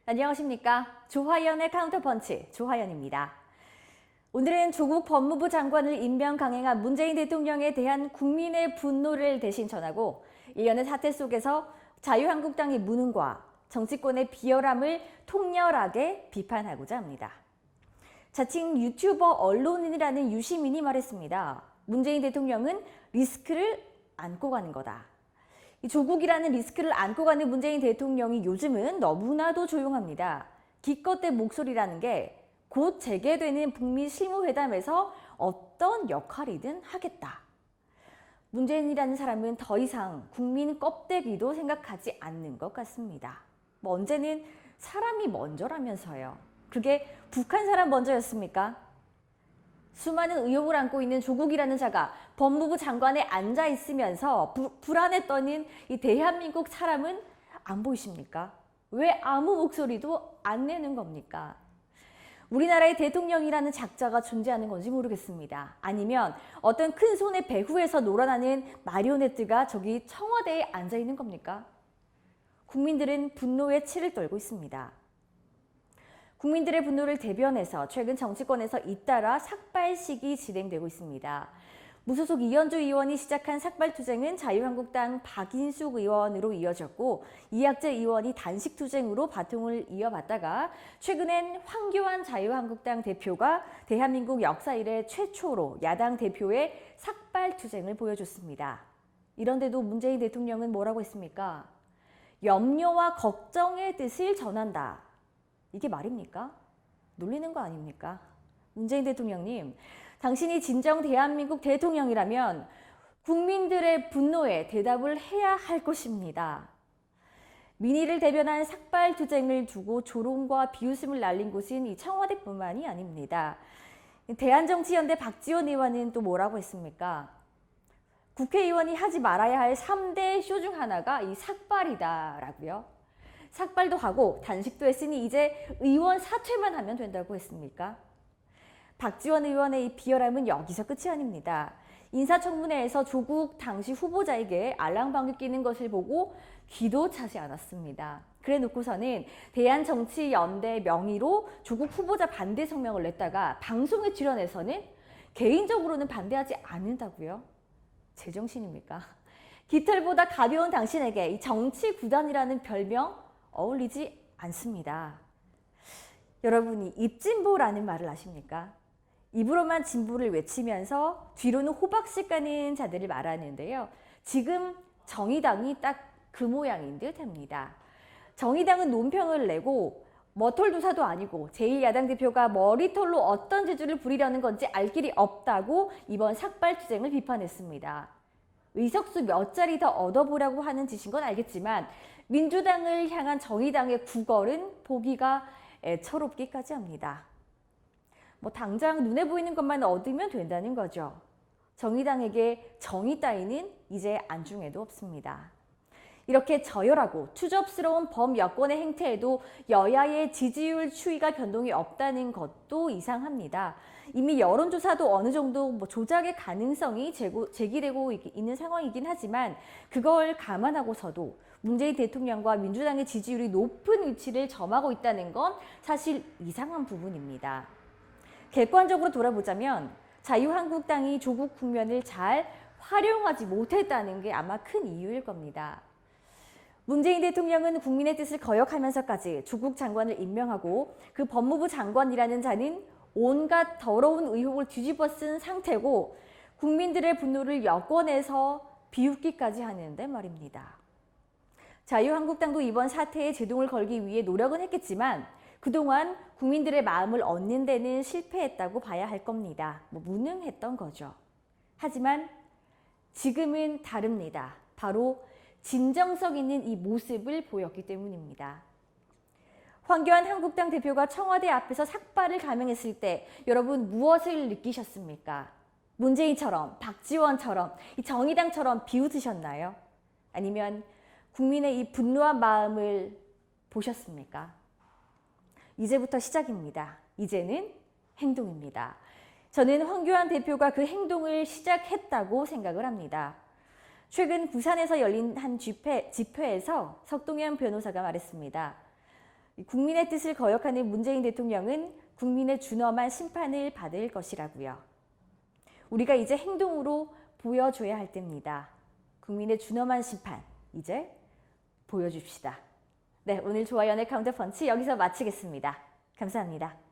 안녕하십니까. 조화연의 카운터펀치 조화연입니다. 오늘은 조국 법무부 장관을 임명 강행한 문재인 대통령에 대한 국민의 분노를 대신 전하고 일련의 사태 속에서 자유한국당의 무능과 정치권의 비열함을 통렬하게 비판하고자 합니다. 자칭 유튜버 언론인이라는 유시민이 말했습니다. 문재인 대통령은 리스크를 안고 가는 거다. 이 조국이라는 리스크를 안고 가는 문재인 대통령이 요즘은 너무나도 조용합니다. 기껏된 목소리라는 게 곧 재개되는 북미 실무회담에서 어떤 역할이든 하겠다. 문재인이라는 사람은 더 이상 국민 껍데기도 생각하지 않는 것 같습니다. 언제는 사람이 먼저라면서요. 그게 북한 사람 먼저였습니까? 수많은 의혹을 안고 있는 조국이라는 자가 법무부 장관에 앉아 있으면서 불안에 떠는 이 대한민국 사람은 안 보이십니까? 왜 아무 목소리도 안 내는 겁니까? 우리나라의 대통령이라는 작자가 존재하는 건지 모르겠습니다. 아니면 어떤 큰 손의 배후에서 놀아나는 마리오네트가 저기 청와대에 앉아 있는 겁니까? 국민들은 분노에 치를 떨고 있습니다. 국민들의 분노를 대변해서 최근 정치권에서 잇따라 삭발식이 진행되고 있습니다. 무소속 이현주 의원이 시작한 삭발투쟁은 자유한국당 박인숙 의원으로 이어졌고 이학재 의원이 단식투쟁으로 바통을 이어받다가 최근엔 황교안 자유한국당 대표가 대한민국 역사 이래 최초로 야당 대표의 삭발투쟁을 보여줬습니다. 이런데도 문재인 대통령은 뭐라고 했습니까? 염려와 걱정의 뜻을 전한다. 이게 말입니까? 놀리는 거 아닙니까? 문재인 대통령님, 당신이 진정 대한민국 대통령이라면 국민들의 분노에 대답을 해야 할 것입니다. 민의를 대변한 삭발투쟁을 두고 조롱과 비웃음을 날린 곳은 이 청와대뿐만이 아닙니다. 대한정치연대 박지원 의원은 또 뭐라고 했습니까? 국회의원이 하지 말아야 할 3대 쇼 중 하나가 이 삭발이다라고요. 삭발도 하고 단식도 했으니 이제 의원 사퇴만 하면 된다고 했습니까? 박지원 의원의 이 비열함은 여기서 끝이 아닙니다. 인사청문회에서 조국 당시 후보자에게 알랑방귀 끼는 것을 보고 귀도 차지 않았습니다. 그래 놓고서는 대한정치연대 명의로 조국 후보자 반대 성명을 냈다가 방송에 출연해서는 개인적으로는 반대하지 않는다고요? 제정신입니까? 깃털보다 가벼운 당신에게 이 정치 구단이라는 별명 어울리지 않습니다. 여러분이 입진보라는 말을 아십니까? 입으로만 진보를 외치면서 뒤로는 호박씨 까는 자들을 말하는데요. 지금 정의당이 딱 그 모양인 듯 합니다. 정의당은 논평을 내고 머털도사도 아니고 제1야당 대표가 머리털로 어떤 재주를 부리려는 건지 알 길이 없다고 이번 삭발투쟁을 비판했습니다. 의석수 몇 자리 더 얻어보라고 하는 짓인 건 알겠지만 민주당을 향한 정의당의 구걸은 보기가 애처롭기까지 합니다. 당장 눈에 보이는 것만 얻으면 된다는 거죠. 정의당에게 정의 따위는 이제 안중에도 없습니다. 이렇게 저열하고 추접스러운 범여권의 행태에도 여야의 지지율 추이가 변동이 없다는 것도 이상합니다. 이미 여론조사도 어느 정도 조작의 가능성이 제기되고 있는 상황이긴 하지만 그걸 감안하고서도 문재인 대통령과 민주당의 지지율이 높은 위치를 점하고 있다는 건 사실 이상한 부분입니다. 객관적으로 돌아보자면 자유한국당이 조국 국면을 잘 활용하지 못했다는 게 아마 큰 이유일 겁니다. 문재인 대통령은 국민의 뜻을 거역하면서까지 조국 장관을 임명하고 그 법무부 장관이라는 자는 온갖 더러운 의혹을 뒤집어 쓴 상태고 국민들의 분노를 여권에서 비웃기까지 하는데 말입니다. 자유한국당도 이번 사태에 제동을 걸기 위해 노력은 했겠지만 그동안 국민들의 마음을 얻는 데는 실패했다고 봐야 할 겁니다. 무능했던 거죠. 하지만 지금은 다릅니다. 바로 진정성 있는 이 모습을 보였기 때문입니다. 황교안 한국당 대표가 청와대 앞에서 삭발을 감행했을 때 여러분 무엇을 느끼셨습니까? 문재인처럼, 박지원처럼, 이 정의당처럼 비웃으셨나요? 아니면 국민의 이 분노한 마음을 보셨습니까? 이제부터 시작입니다. 이제는 행동입니다. 저는 황교안 대표가 그 행동을 시작했다고 생각을 합니다. 최근 부산에서 열린 한 집회에서 석동현 변호사가 말했습니다. 국민의 뜻을 거역하는 문재인 대통령은 국민의 준엄한 심판을 받을 것이라고요. 우리가 이제 행동으로 보여줘야 할 때입니다. 국민의 준엄한 심판, 이제 보여줍시다. 네, 오늘 조하연의 카운터펀치 여기서 마치겠습니다. 감사합니다.